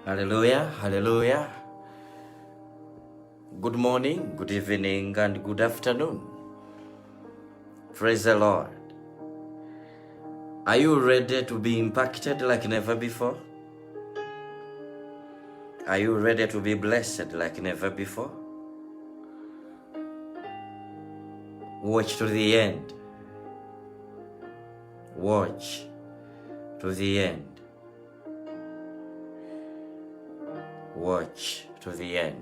Hallelujah, hallelujah. Good morning, good evening, and good afternoon. Praise the Lord. Are you ready to be impacted like never before? Are you ready to be blessed like never before? Watch to the end. Watch to the end. Watch to the end.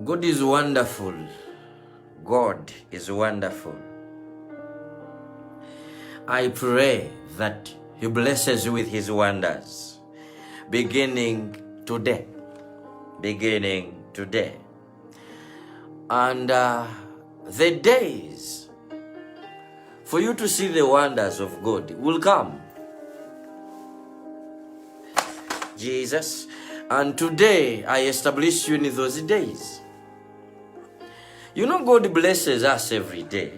God is wonderful. God is wonderful. I pray that He blesses you with His wonders, beginning today. Beginning today. And the days for you to see the wonders of God will come. Jesus. And today I establish you in those days. You know, God blesses us every day.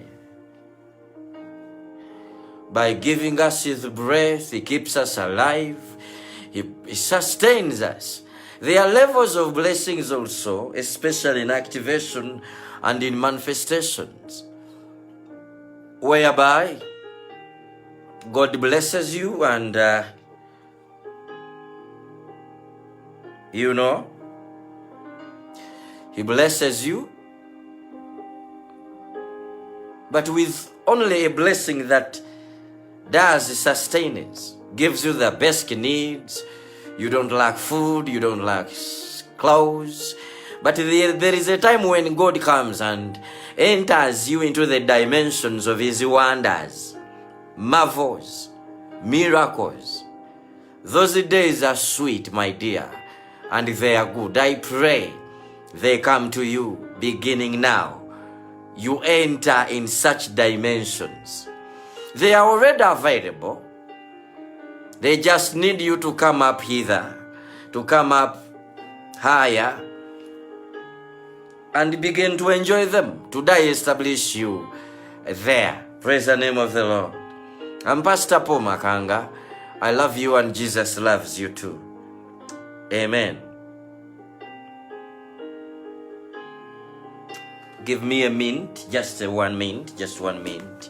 By giving us His breath, He keeps us alive. He sustains us. There are levels of blessings also, especially in activation and in manifestations, whereby God blesses you and you know, He blesses you, but with only a blessing that does sustain it, gives you the basic needs. You don't lack food, you don't lack clothes. But there is a time when God comes and enters you into the dimensions of His wonders, marvels, miracles. Those days are sweet, my dear, and they are good. I pray they come to you beginning now. You enter in such dimensions. They are already available. They just need you to come up hither, to come up higher, and begin to enjoy them. Today I establish you there. Praise the name of the Lord. I'm Pastor Paul Makanga. I love you and Jesus loves you too. Amen. Give me a mint, just 1 mint, just 1 mint.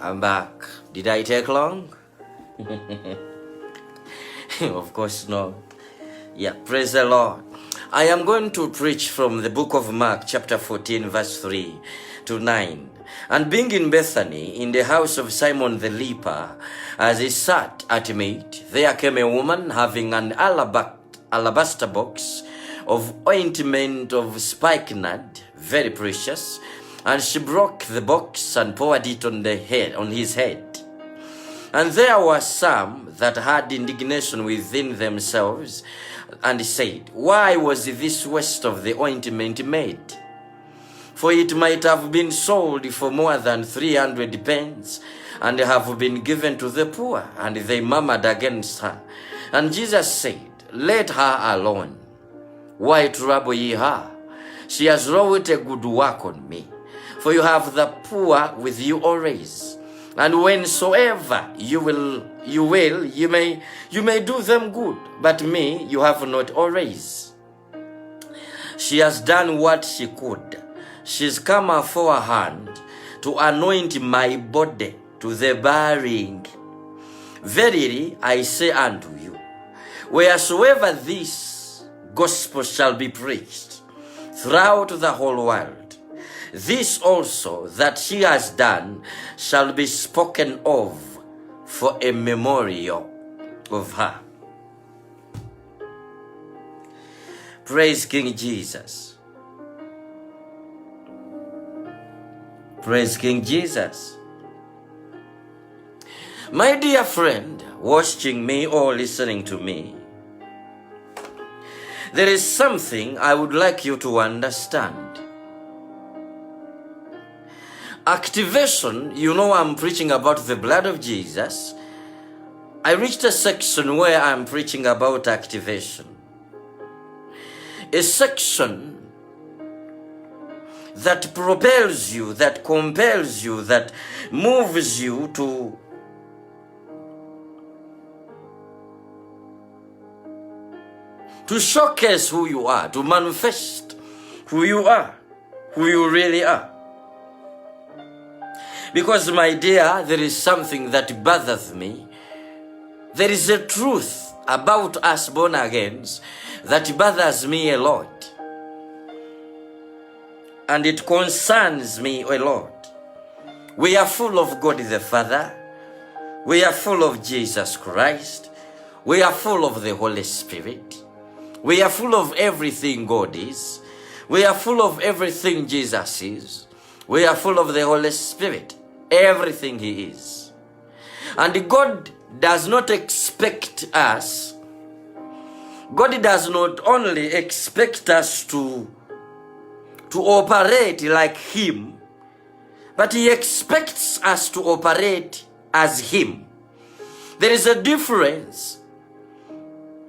I'm back. Did I take long? Of course not. Yeah, praise the Lord. I am going to preach from the book of Mark, chapter 14, verse 3 to 9. And being in Bethany, in the house of Simon the leper, as he sat at meat, there came a woman having an alabaster box of ointment of spikenard, very precious, and she broke the box and poured it on his head. And there were some that had indignation within themselves, and said, why was this waste of the ointment made? For it might have been sold for more than 300 pence, and have been given to the poor. And they murmured against her. And Jesus said, let her alone. Why trouble ye her? She has wrought a good work on me. For you have the poor with you always, And whensoever you may do them good, but me you have not always. She has done what she could. She's come aforehand to anoint my body to the burying. Verily I say unto you, wheresoever this gospel shall be preached throughout the whole world, this also that she has done shall be spoken of for a memorial of her. Praise King Jesus. Praise King Jesus. My dear friend, watching me or listening to me, there is something I would like you to understand. Activation, you know I'm preaching about the blood of Jesus. I reached a section where I'm preaching about activation. A section that propels you, that compels you, that moves you to showcase who you are, to manifest who you are, who you really are. Because, my dear, there is something that bothers me. There is a truth about us born agains that bothers me a lot. And it concerns me a lot. We are full of God the Father. We are full of Jesus Christ. We are full of the Holy Spirit. We are full of everything God is. We are full of everything Jesus is. We are full of the Holy Spirit. Everything He is. And God does not expect us. God does not only expect us to operate like Him, but He expects us to operate as Him. There is a difference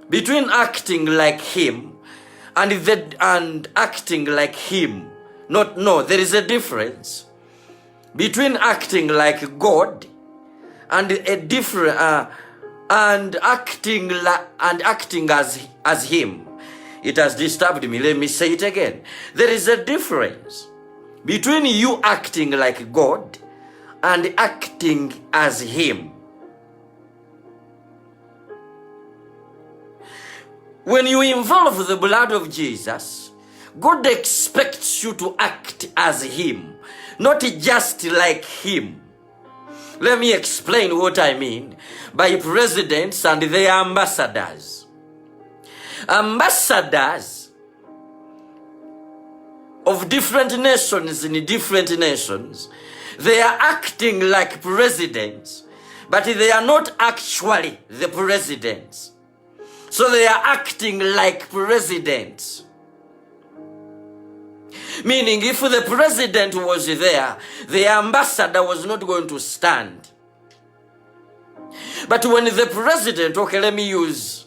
between acting like Him and acting like Him. There is a difference between acting like God and acting as Him. It has disturbed me. Let me say it again. There is a difference between you acting like God and acting as Him. When you involve the blood of Jesus, God expects you to act as Him, not just like Him. Let me explain what I mean by presidents and their ambassadors. Ambassadors of different nations in different nations, they are acting like presidents, but they are not actually the presidents. So they are acting like presidents. Meaning, if the president was there, the ambassador was not going to stand. But when the president, okay, let me use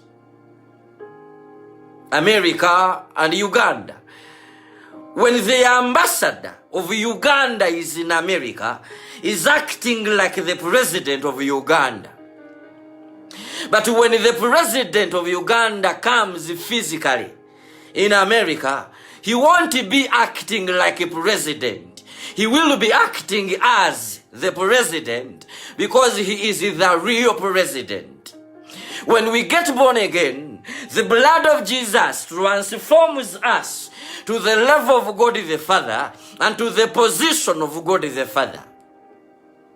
America and Uganda. When the ambassador of Uganda is in America, is acting like the president of Uganda. But when the president of Uganda comes physically in America, he won't be acting like a president. He will be acting as the president because he is the real president. When we get born again, the blood of Jesus transforms us to the level of God the Father and to the position of God the Father.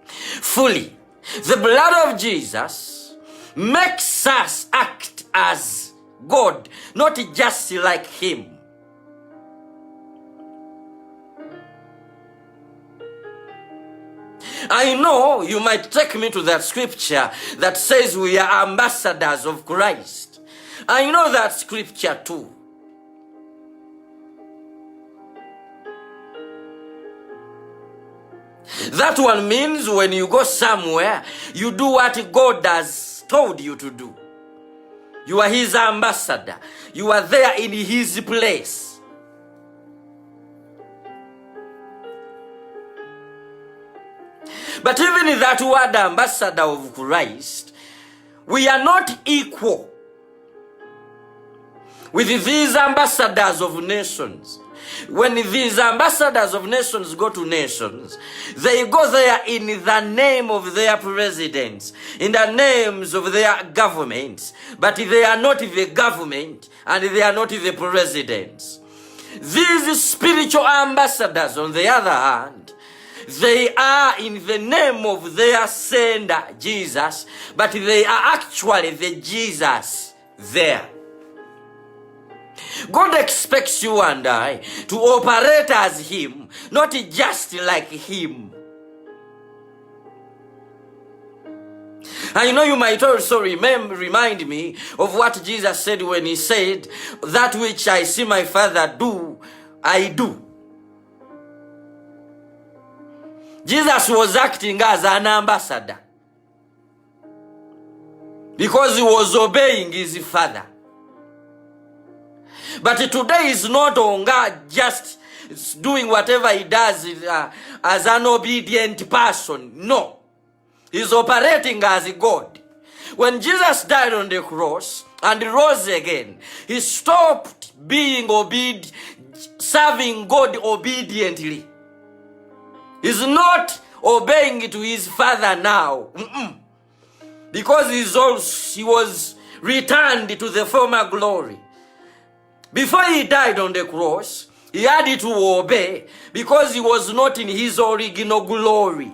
Fully. The blood of Jesus makes us act as God, not just like Him. I know you might take me to that scripture that says we are ambassadors of Christ. I know that scripture too. That one means when you go somewhere, you do what God has told you to do. You are His ambassador. You are there in His place. But even in that word ambassador of Christ, we are not equal with these ambassadors of nations. When these ambassadors of nations go to nations, they go there in the name of their presidents, in the names of their governments, but they are not the government and they are not the presidents. These spiritual ambassadors, on the other hand, they are in the name of their sender, Jesus, but they are actually the Jesus there. God expects you and I to operate as him, not just like him. And you know, you might also remind me of what Jesus said when he said, that which I see my Father do, I do. Jesus was acting as an ambassador because he was obeying his Father. But today is not on God just doing whatever he does as an obedient person. No. He's operating as God. When Jesus died on the cross and rose again, he stopped being serving God obediently. He's not obeying to his Father now. Because he was returned to the former glory. Before he died on the cross, he had to obey because he was not in his original glory.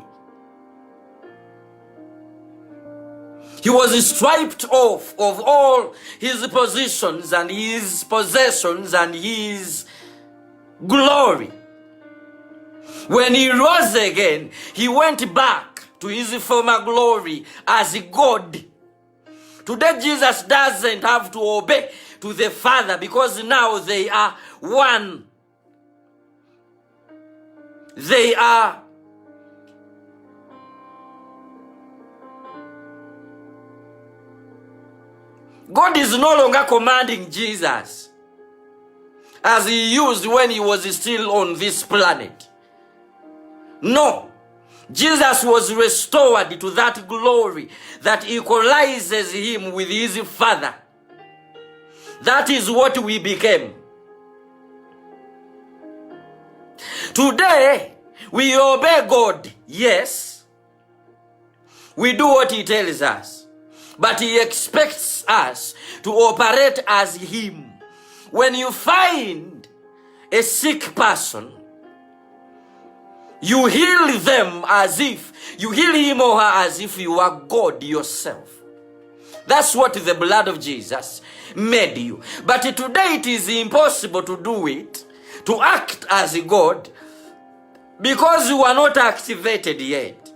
He was stripped off of all his positions and his possessions and his glory. When he rose again, he went back to his former glory as God. Today, Jesus doesn't have to obey to the Father because now they are one. They are God is no longer commanding Jesus as he used when he was still on this planet. No. Jesus was restored to that glory that equalizes him with his Father. That is what we became. Today, we obey God, yes. We do what he tells us. But he expects us to operate as him. When you find a sick person, you heal them as if, you heal him or her as if you are God yourself. That's what the blood of Jesus made you. But today it is impossible to do it, to act as God, because you are not activated yet.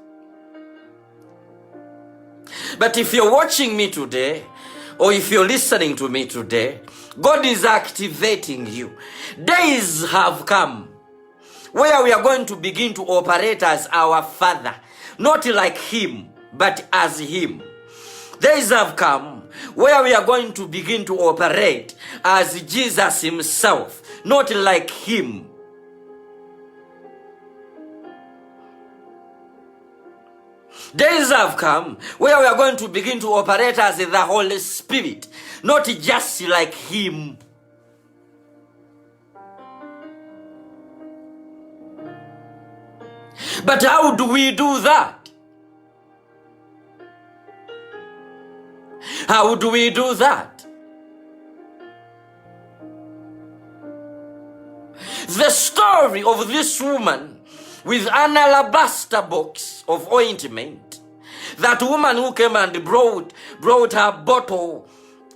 But if you're watching me today, or if you're listening to me today, God is activating you. Days have come where we are going to begin to operate as our Father, not like him, but as him. Days have come where we are going to begin to operate as Jesus himself, not like him. Days have come where we are going to begin to operate as the Holy Spirit, not just like him. But how do we do that? How do we do that? The story of this woman with an alabaster box of ointment, that woman who came and brought her bottle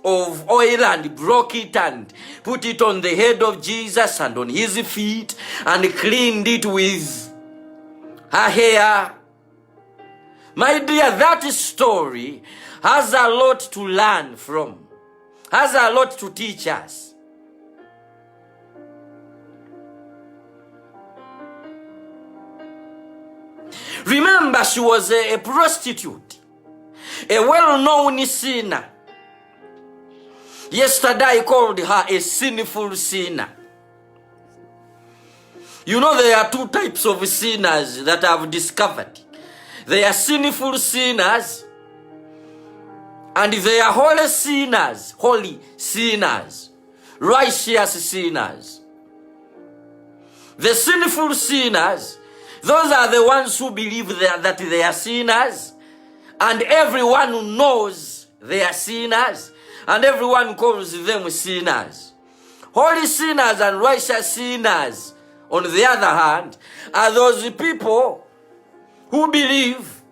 of oil and broke it and put it on the head of Jesus and on his feet and cleaned it with her hair. My dear, that story has a lot to learn from, has a lot to teach us. Remember, she was a prostitute, a well-known sinner. Yesterday I called her a sinful sinner. You know, there are two types of sinners that I've discovered. They are sinful sinners, and they are holy sinners, righteous sinners. The sinful sinners, those are the ones who believe that they are sinners, and everyone who knows they are sinners, and everyone calls them sinners. Holy sinners and righteous sinners, on the other hand, are those people who believe.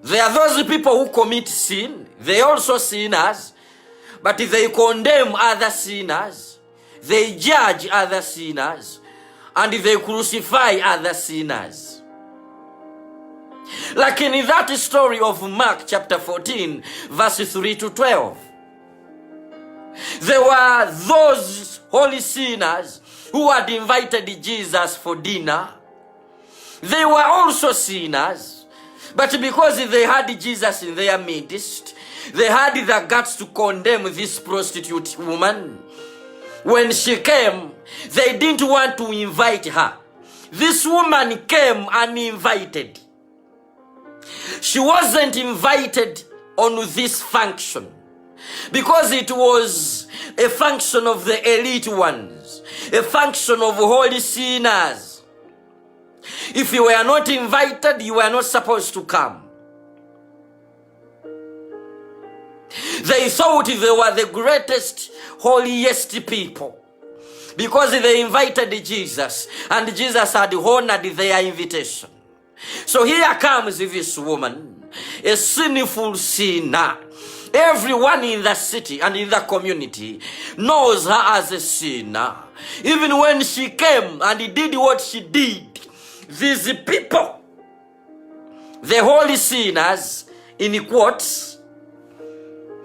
They are those people who commit sin. They are also sinners, but they condemn other sinners. They judge other sinners, and they crucify other sinners. Like in that story of Mark chapter 14, verses 3 to 12. There were those holy sinners who had invited Jesus for dinner. They were also sinners, but because they had Jesus in their midst, they had the guts to condemn this prostitute woman. When she came, they didn't want to invite her. This woman came uninvited. She wasn't invited on this function because it was a function of the elite ones, a function of holy sinners. If you were not invited, you were not supposed to come. They thought they were the greatest, holiest people because they invited Jesus, and Jesus had honored their invitation. So here comes this woman, a sinful sinner. Everyone in the city and in the community knows her as a sinner. Even when she came and did what she did, these people, the holy sinners in quotes,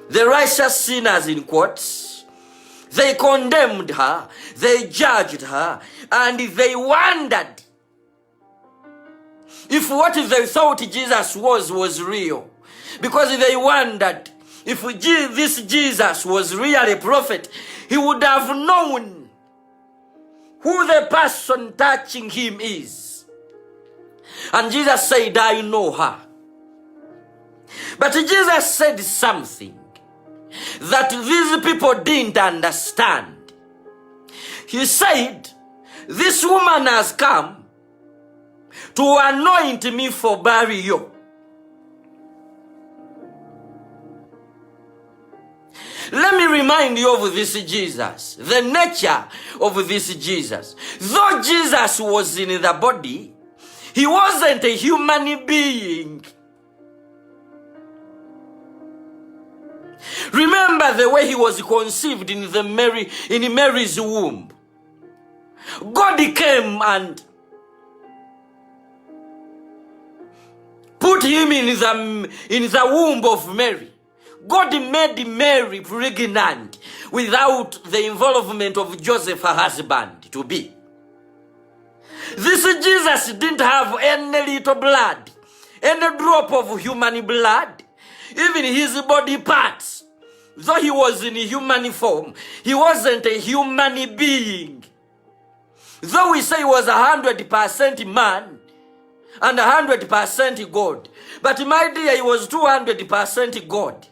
the righteous sinners in quotes, they condemned her, they judged her, and they wondered if what they thought Jesus was real. Because they wondered if this Jesus was really a prophet, he would have known who the person touching him is. And Jesus said, I know her. But Jesus said something that these people didn't understand. He said, this woman has come to anoint me for burial. Let me remind you of this Jesus, the nature of this Jesus. Though Jesus was in the body, he wasn't a human being. Remember the way he was conceived in Mary's womb. God came and put him in the womb of Mary. God made Mary pregnant without the involvement of Joseph, her husband, to be. This Jesus didn't have any little blood, any drop of human blood, even his body parts. Though he was in human form, he wasn't a human being. Though we say he was 100% man and 100% God, but my dear, he was 200% God.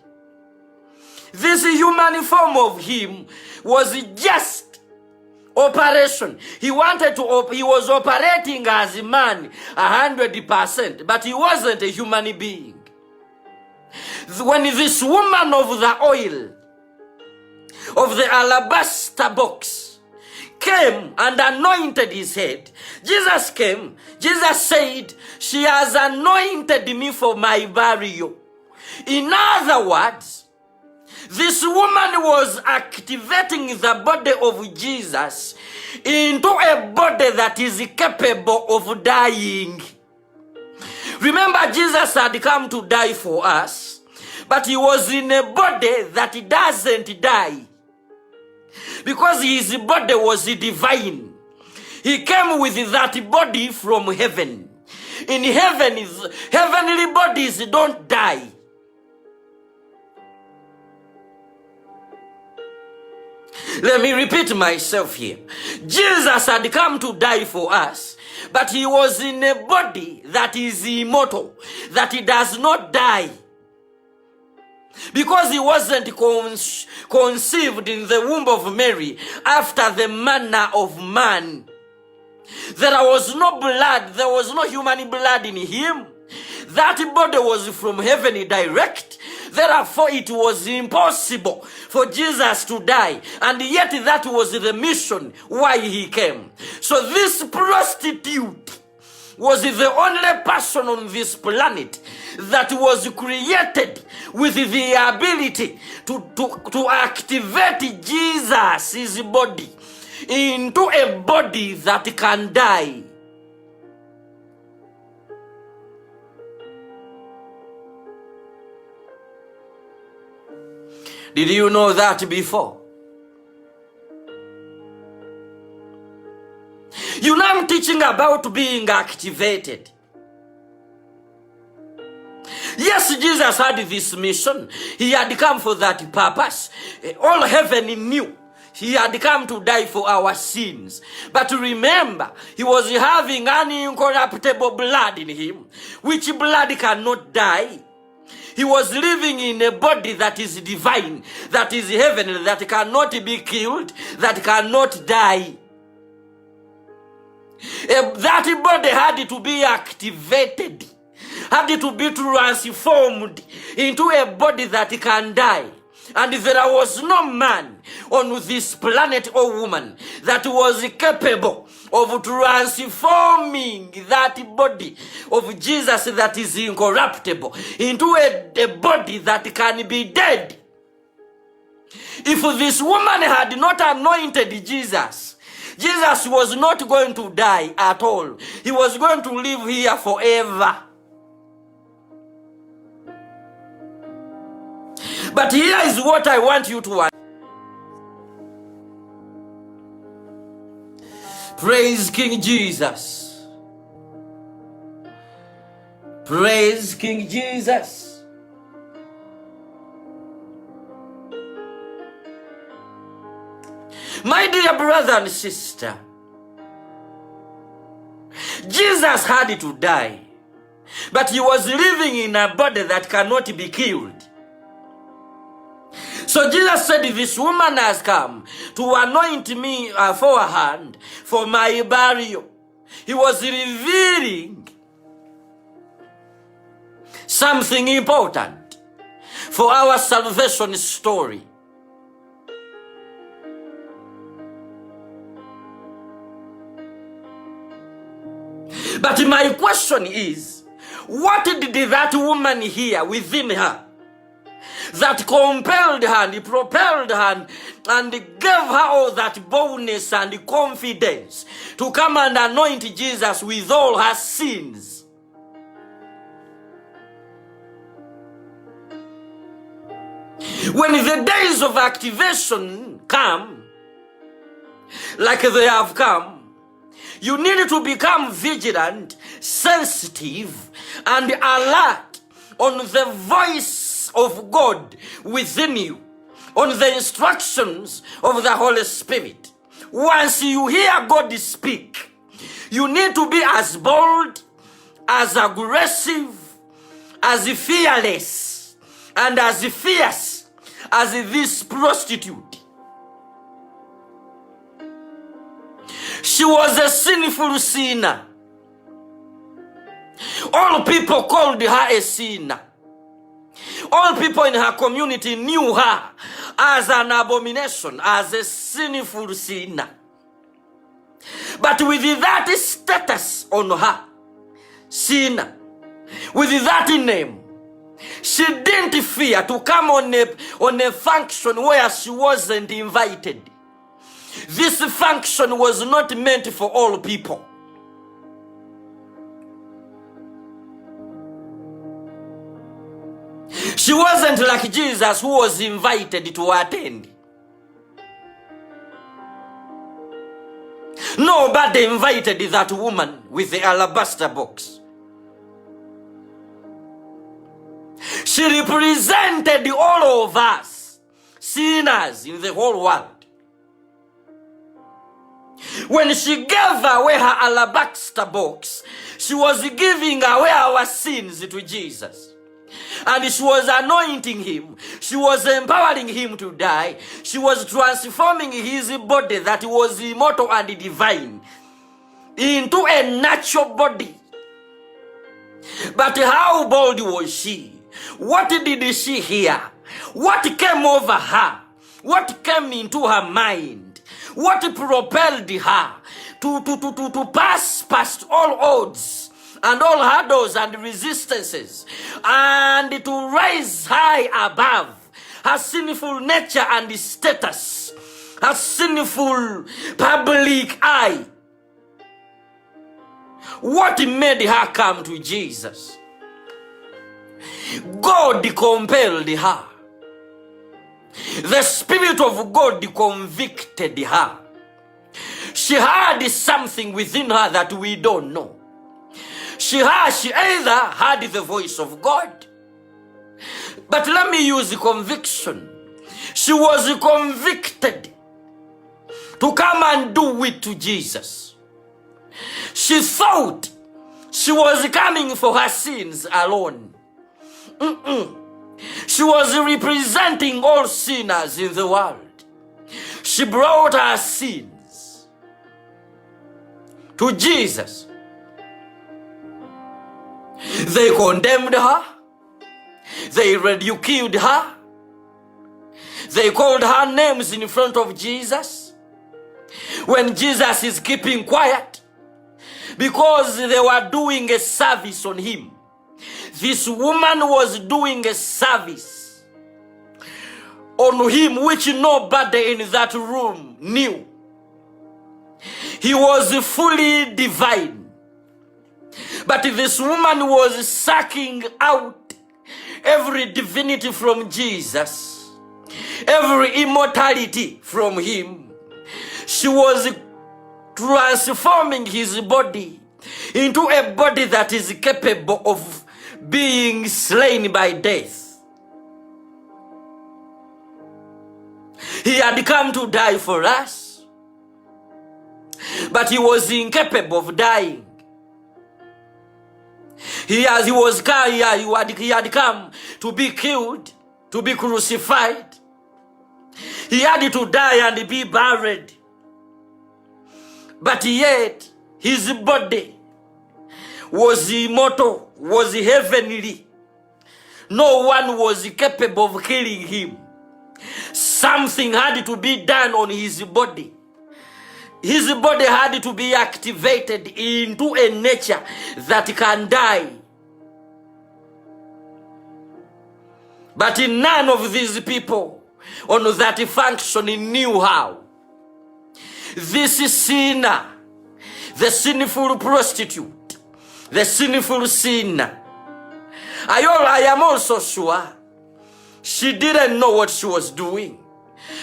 This human form of him was just operation. He was operating as a man 100%, but he wasn't a human being. When this woman of the oil, of the alabaster box, came and anointed his head, Jesus came, Jesus said, she has anointed me for my burial. In other words, this woman was activating the body of Jesus into a body that is capable of dying. Remember, Jesus had come to die for us, but he was in a body that doesn't die, because his body was divine. He came with that body from heaven. In heaven, heavenly bodies don't die. Let me repeat myself here. Jesus had come to die for us, But he was in a body that is immortal, that he does not die. Because he wasn't conceived in the womb of Mary after the manner of man. There was no blood, there was no human blood in him. That body was from heaven direct. Therefore, it was impossible for Jesus to die. And yet that was the mission why he came. So this prostitute was the only person on this planet that was created with the ability to activate Jesus' body into a body that can die. Did you know that before? You know, I'm teaching about being activated. Yes, Jesus had this mission. He had come for that purpose. All heaven knew he had come to die for our sins. But remember, he was having an incorruptible blood in him, which blood cannot die. He was living in a body that is divine, that is heavenly, that cannot be killed, that cannot die. That body had to be activated, had to be transformed into a body that can die. And there was no man on this planet or woman that was capable of transforming that body of Jesus that is incorruptible into a body that can be dead. If this woman had not anointed Jesus, Jesus was not going to die at all. He was going to live here forever. But here is what I want you to understand. Praise King Jesus. Praise King Jesus. My dear brother and sister, Jesus had to die, but he was living in a body that cannot be killed. So Jesus said, this woman has come to anoint me forehand for my burial. He was revealing something important for our salvation story. But my question is, what did that woman hear within her that compelled her and propelled her and gave her all that boldness and confidence to come and anoint Jesus with all her sins? When the days of activation come, like they have come, you need to become vigilant, sensitive, and alert on the voice of God within you, on the instructions of the Holy Spirit. Once you hear God speak, you need to be as bold, as aggressive, as fearless, and as fierce as this prostitute. She was a sinful sinner. All people called her a sinner. All people in her community knew her as an abomination, as a sinful sinner. But with that status on her, sinner, with that name, she didn't fear to come on a function where she wasn't invited. This function was not meant for all people. She wasn't like Jesus, who was invited to attend. Nobody invited that woman with the alabaster box. She represented all of us, sinners in the whole world. When she gave away her alabaster box, she was giving away our sins to Jesus. And she was anointing him. She was empowering him to die. She was transforming his body that was immortal and divine into a natural body. But how bold was she? What did she hear? What came over her? What came into her mind? What propelled her to pass past all odds and all hurdles and resistances, and to rise high above her sinful nature and status, her sinful public eye? What made her come to Jesus? God compelled her. The Spirit of God convicted her. She had something within her that we don't know. She either had the voice of God, but let me use conviction. She was convicted to come and do it to Jesus. She thought she was coming for her sins alone. She was representing all sinners in the world. She brought her sins to Jesus. They condemned her. They ridiculed her. They called her names in front of Jesus when Jesus is keeping quiet, because they were doing a service on him. This woman was doing a service on him which nobody in that room knew. He was fully divine. But this woman was sucking out every divinity from Jesus, every immortality from him. She was transforming his body into a body that is capable of being slain by death. He had come to die for us, but he was incapable of dying. He had come to be killed, to be crucified. He had to die and be buried. But yet, his body was immortal, was heavenly. No one was capable of killing him. Something had to be done on his body. His body had to be activated into a nature that can die. But none of these people on that function knew how. This sinner, the sinful prostitute, the sinful sinner, I am also sure she didn't know what she was doing,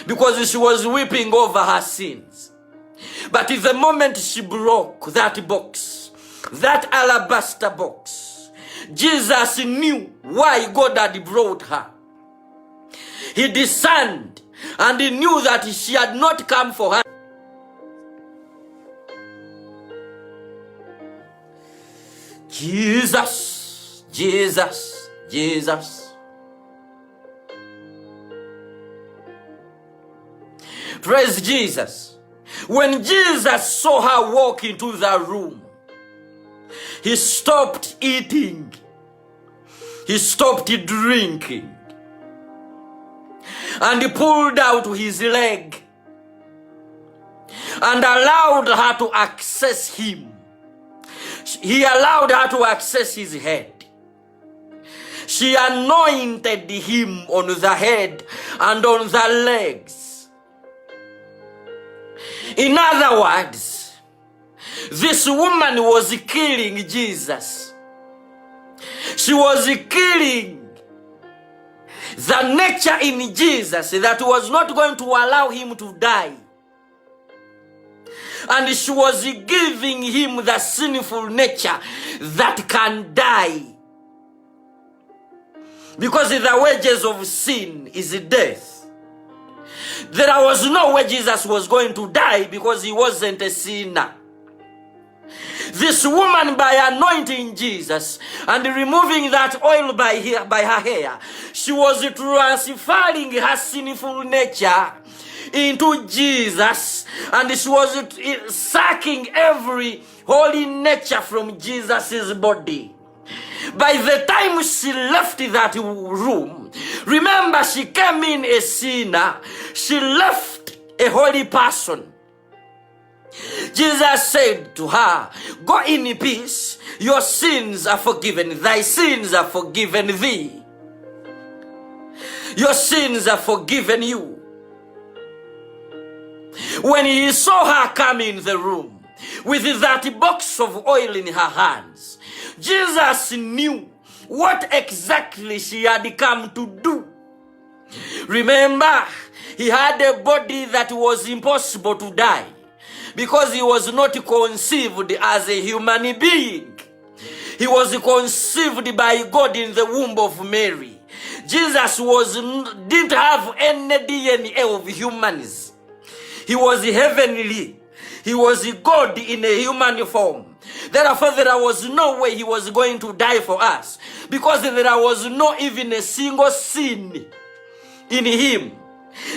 because she was weeping over her sins. But the moment she broke that box, that alabaster box, Jesus knew why God had brought her. He discerned and he knew that she had not come for her. Jesus, Jesus, Jesus. Praise Jesus. When Jesus saw her walk into the room, he stopped eating. He stopped drinking. And he pulled out his leg and allowed her to access him. He allowed her to access his head. She anointed him on the head and on the legs. In other words, this woman was killing Jesus. She was killing the nature in Jesus that was not going to allow him to die. And she was giving him the sinful nature that can die. Because the wages of sin is death. There was no way Jesus was going to die because he wasn't a sinner. This woman, by anointing Jesus and removing that oil by her hair, she was transferring her sinful nature into Jesus, and she was sucking every holy nature from Jesus' body. By the time she left that room, remember, she came in a sinner, she left a holy person. Jesus said to her, "Go in peace, your sins are forgiven, thy sins are forgiven thee. Your sins are forgiven you." When he saw her come in the room with that box of oil in her hands, Jesus knew what exactly she had come to do. Remember, he had a body that was impossible to die because he was not conceived as a human being. He was conceived by God in the womb of Mary. Jesus didn't have any DNA of humans. He was heavenly. He was God in a human form. Therefore, there was no way he was going to die for us, because there was not even a single sin in him.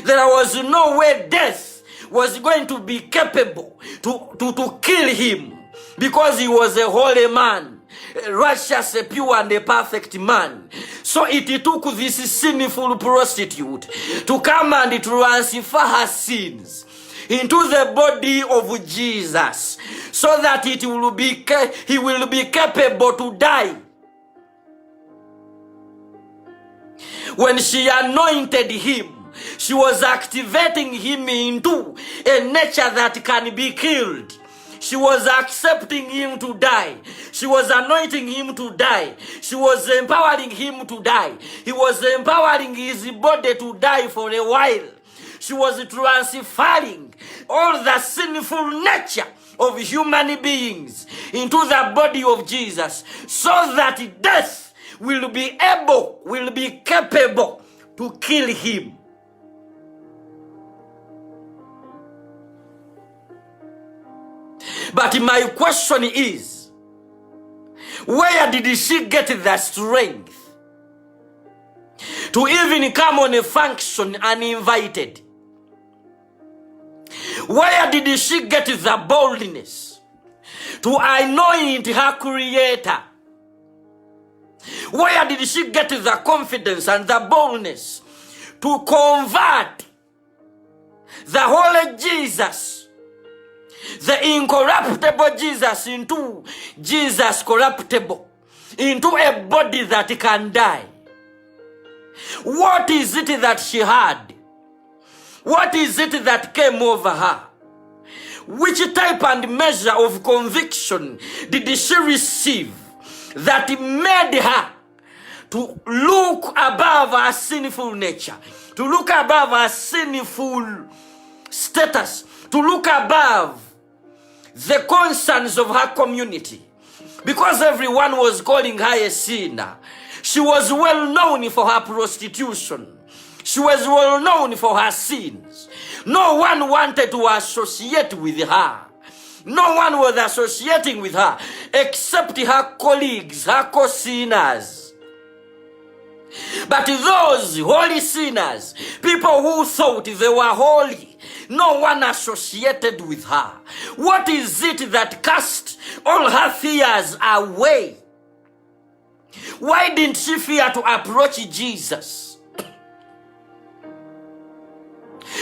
There was no way death was going to be capable to kill him, because he was a holy man, a righteous, a pure, and a perfect man. So it took this sinful prostitute to come and transfer her sins into the body of Jesus, so that he will be capable to die. When she anointed him, she was activating him into a nature that can be killed. She was accepting him to die. She was anointing him to die. She was empowering him to die. He was empowering his body to die for a while. She was transferring all the sinful nature of human beings into the body of Jesus, so that death will be capable to kill him. But my question is, where did she get the strength to even come on a function uninvited? Where did she get the boldness to anoint her creator? Where did she get the confidence and the boldness to convert the holy Jesus, the incorruptible Jesus, into Jesus corruptible, into a body that can die? What is it that she had? What is it that came over her? Which type and measure of conviction did she receive that made her to look above her sinful nature, to look above her sinful status, to look above the concerns of her community? Because everyone was calling her a sinner. She was well known for her prostitution. She was well known for her sins. No one wanted to associate with her. No one was associating with her except her colleagues, her co-sinners. But those holy sinners, people who thought they were holy, no one associated with her. What is it that cast all her fears away? Why didn't she fear to approach Jesus?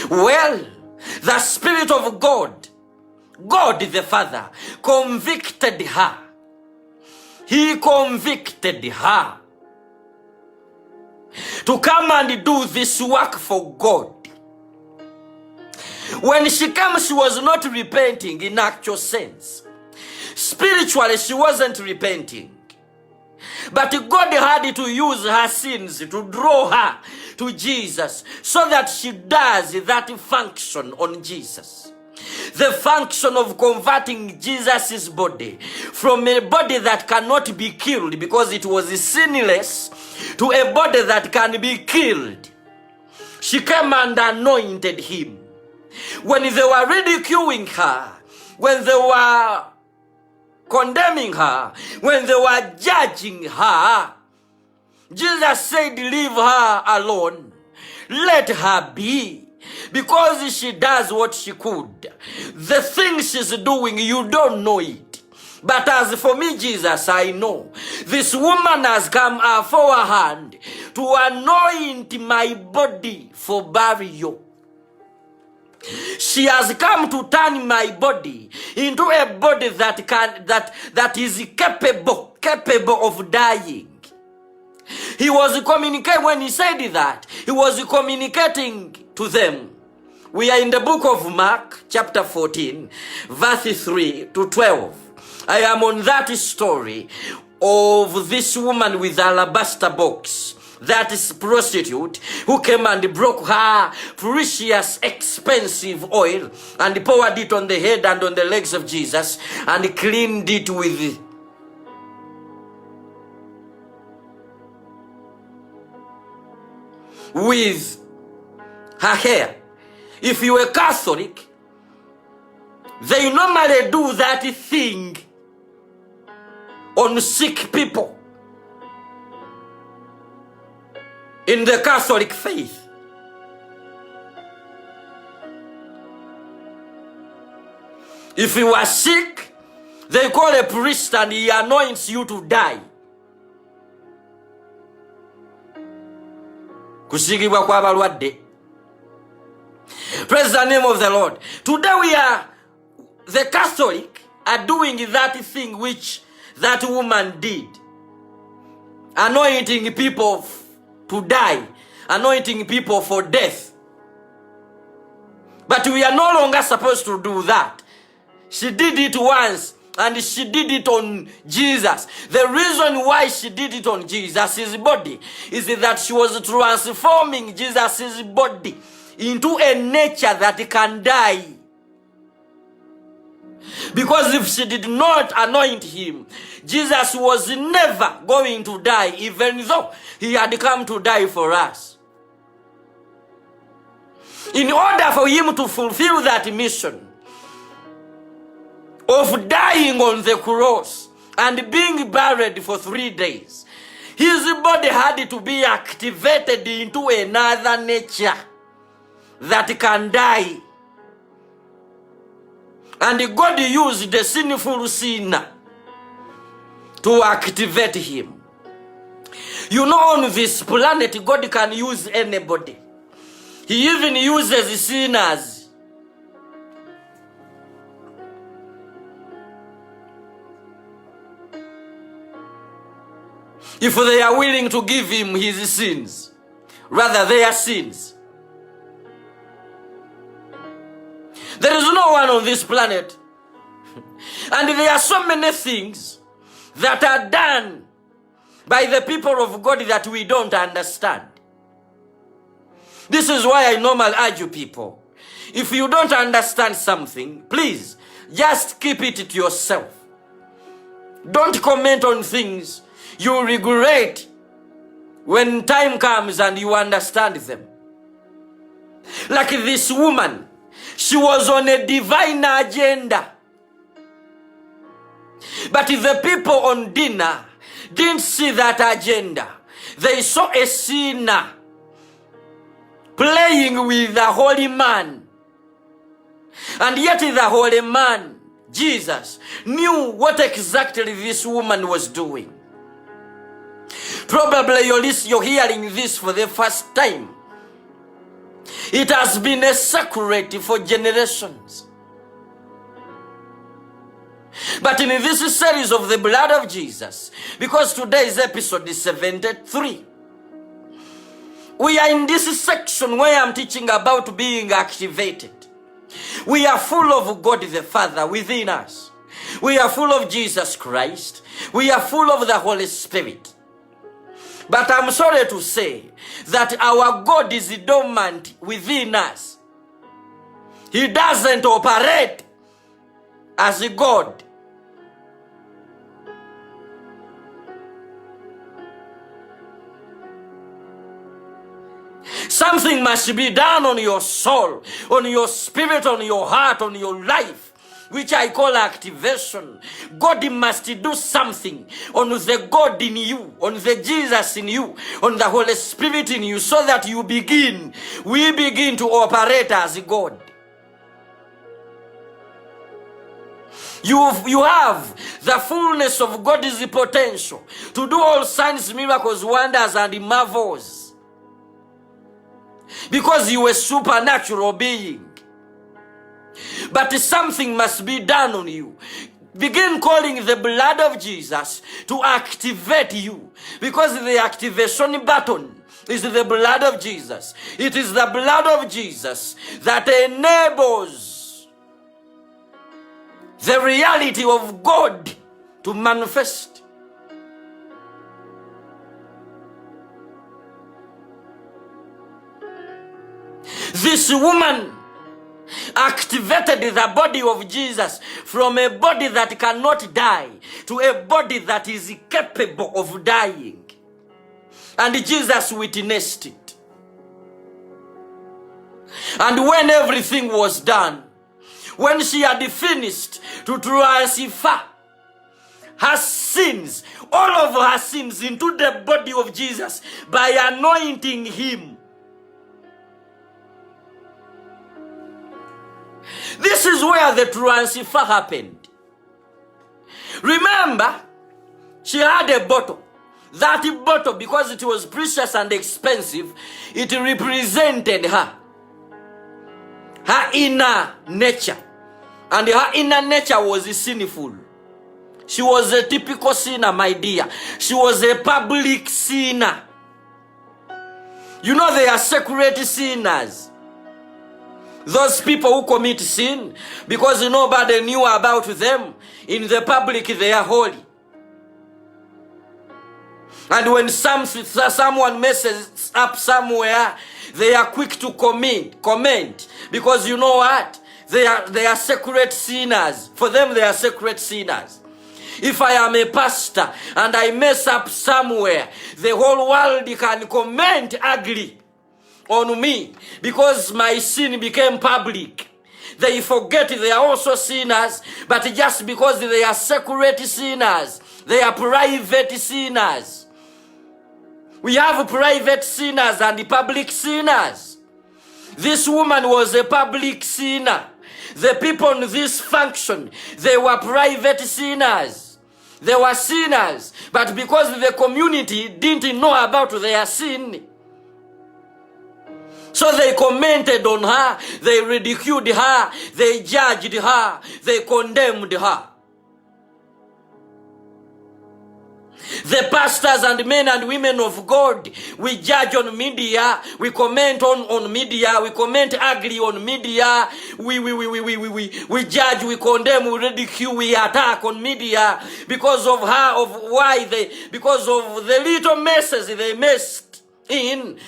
Well, the Spirit of God, God the Father, convicted her. He convicted her to come and do this work for God. When she came, she was not repenting in actual sense. Spiritually, she wasn't repenting. But God had to use her sins to draw her to Jesus, so that she does that function on Jesus. The function of converting Jesus' body from a body that cannot be killed because it was sinless, to a body that can be killed. She came and anointed him. When they were ridiculing her, when they were condemning her, when they were judging her, Jesus said, leave her alone. Let her be. Because she does what she could. The thing she's doing, you don't know it. But as for me, Jesus, I know. This woman has come forehand to anoint my body for burial. She has come to turn my body into a body that is capable of dying. He was communicating, when he said that, he was communicating to them. We are in the book of Mark, chapter 14, verse 3 to 12. I am on that story of this woman with alabaster box, that is prostitute, who came and broke her precious, expensive oil and poured it on the head and on the legs of Jesus and cleaned it with her hair. If you are Catholic, they normally do that thing on sick people in the Catholic faith. If you are sick, they call a priest and he anoints you to die. Kusigibwa kwa balwadde. Praise the name of the Lord. Today the Catholic are doing that thing which that woman did. Anointing people to die. Anointing people for death. But we are no longer supposed to do that. She did it once. And she did it on Jesus. The reason why she did it on Jesus' body is that she was transforming Jesus' body into a nature that can die. Because if she did not anoint him, Jesus was never going to die, even though he had come to die for us. In order for him to fulfill that mission of dying on the cross and being buried for 3 days, his body had to be activated into another nature that can die. And God used the sinful sinner to activate him. You know, on this planet, God can use anybody. He even uses sinners. If they are willing to give him his sins, rather their sins. There is no one on this planet. And there are so many things that are done by the people of God that we don't understand. This is why I normally urge you people, if you don't understand something, please just keep it to yourself. Don't comment on things you regret when time comes and you understand them. Like this woman, she was on a divine agenda. But the people on dinner didn't see that agenda. They saw a sinner playing with the holy man. And yet the holy man, Jesus, knew what exactly this woman was doing. Probably you're hearing this for the first time. It has been a secret for generations. But in this series of the blood of Jesus, because today's episode is 73, we are in this section where I'm teaching about being activated. We are full of God the Father within us. We are full of Jesus Christ. We are full of the Holy Spirit. But I'm sorry to say that our God is dormant within us. He doesn't operate as a God. Something must be done on your soul, on your spirit, on your heart, on your life, which I call activation. God must do something on the God in you, on the Jesus in you, on the Holy Spirit in you, so that we begin to operate as God. You have the fullness of God's potential to do all signs, miracles, wonders, and marvels, because you are a supernatural being. But something must be done on you. Begin calling the blood of Jesus to activate you, because the activation button is the blood of Jesus. It is the blood of Jesus that enables the reality of God to manifest. This woman activated the body of Jesus from a body that cannot die to a body that is capable of dying. And Jesus witnessed it. And when everything was done, when she had finished to transfer her sins, all of her sins, into the body of Jesus by anointing him, this is where the transfer happened. Remember, she had a bottle. That bottle, because it was precious and expensive, it represented her inner nature. And her inner nature was sinful. She was a typical sinner, my dear. She was a public sinner. You know, they are secret sinners. Those people who commit sin because nobody knew about them. In the public, they are holy. And when someone messes up somewhere, they are quick to comment. Because you know what? They are secret sinners. For them, they are secret sinners. If I am a pastor and I mess up somewhere, the whole world can comment ugly on me because my sin became public. They forget they are also sinners, but just because they are secret sinners, they are private sinners. We have private sinners and public sinners. This woman was a public sinner. The people in this function, they were private sinners. They were sinners, but because the community didn't know about their sin, so they commented on her, they ridiculed her, they judged her, they condemned her. The pastors and men and women of God, we judge on media, we comment on media, we comment ugly on media, we judge, we condemn, we ridicule, we attack on media because of her, because of the little messes they messed in.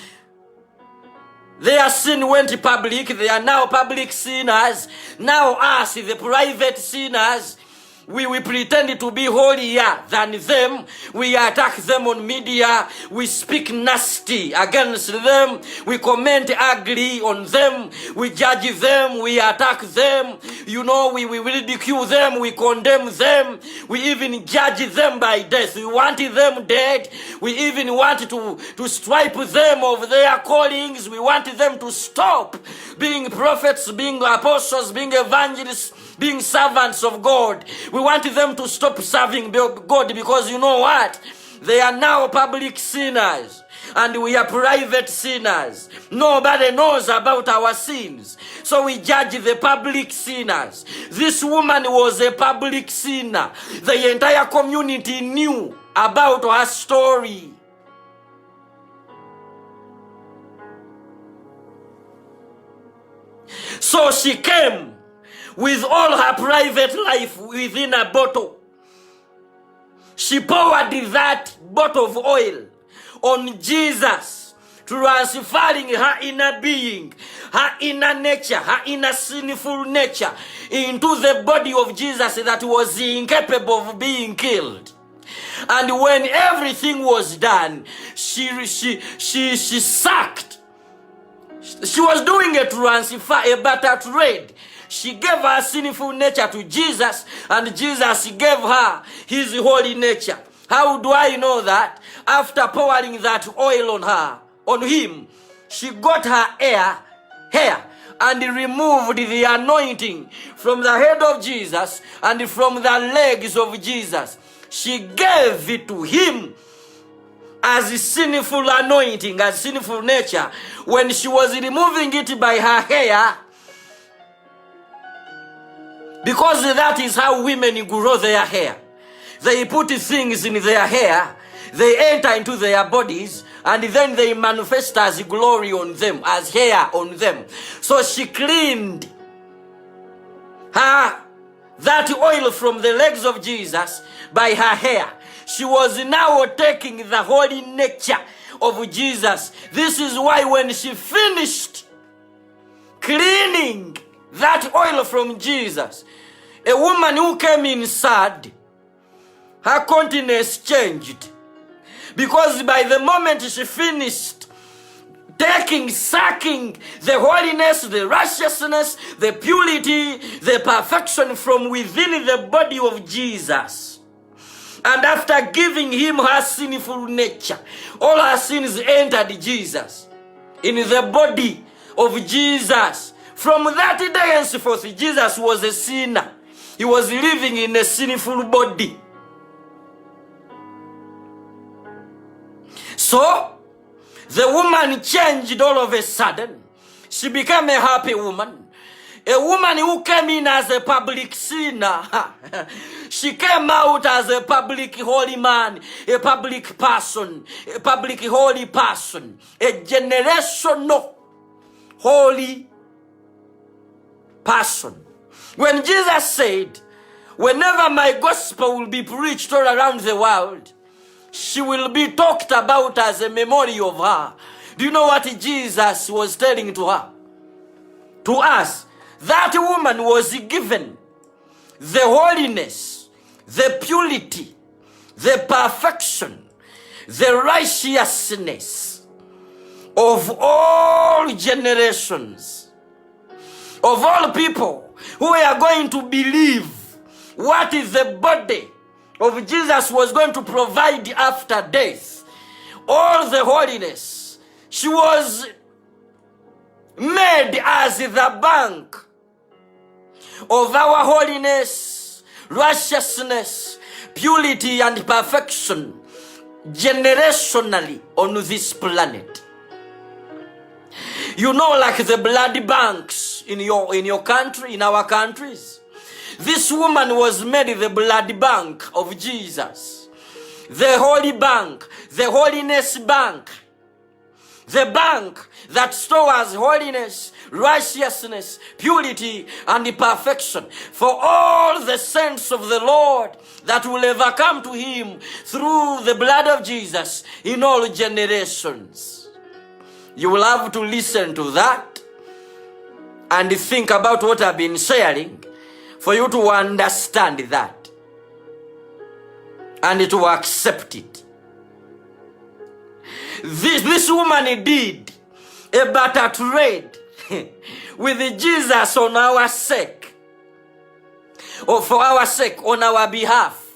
Their sin went public, they are now public sinners. Now us, the private sinners, we pretend to be holier than them. We attack them on media. We speak nasty against them. We comment ugly on them. We judge them. We attack them. You know, we ridicule them. We condemn them. We even judge them by death. We want them dead. We even want to stripe them of their callings. We want them to stop being prophets, being apostles, being evangelists, being servants of God. We want them to stop serving God because you know what? They are now public sinners and we are private sinners. Nobody knows about our sins, so we judge the public sinners. This woman was a public sinner. The entire community knew about her story. So she came with all her private life within a bottle. She poured that bottle of oil on Jesus, transferring her inner being, her inner nature, her inner sinful nature into the body of Jesus that was incapable of being killed. And when everything was done, she sucked She was doing a transfer, a barter trade. She gave her sinful nature to Jesus, and Jesus gave her his holy nature. How do I know that? After pouring that oil on her, on him, she got her hair and removed the anointing from the head of Jesus and from the legs of Jesus. She gave it to him as sinful anointing, as sinful nature. When she was removing it by her hair, because that is how women grow their hair. They put things in their hair, they enter into their bodies, and then they manifest as glory on them, as hair on them. So she cleaned that oil from the legs of Jesus by her hair. She was now taking the holy nature of Jesus. This is why when she finished cleaning that oil from Jesus, a woman who came in sad, her countenance changed. Because by the moment she finished sucking the holiness, the righteousness, the purity, the perfection from within the body of Jesus, and after giving him her sinful nature, all her sins entered Jesus, in the body of Jesus. From that day henceforth, Jesus was a sinner. He was living in a sinful body. So, the woman changed all of a sudden. She became a happy woman. A woman who came in as a public sinner. She came out as a public holy man, a public person, a public holy person, a generational holy person. When Jesus said, whenever my gospel will be preached all around the world, she will be talked about as a memory of her. Do you know what Jesus was telling to her? To us, that woman was given the holiness, the purity, the perfection, the righteousness of all generations, of all people who are going to believe what is the body of Jesus was going to provide after death. All the holiness. She was made as the bank of our holiness, righteousness, purity, and perfection generationally on this planet. You know, like the blood banks in your country, in our countries. This woman was made the blood bank of Jesus. The holy bank, the holiness bank. The bank that stores holiness, righteousness, purity, and perfection for all the saints of the Lord that will ever come to him through the blood of Jesus in all generations. You will have to listen to that and think about what I've been sharing for you to understand that and to accept it. This woman did a barter trade with Jesus on our sake, or for our sake, on our behalf.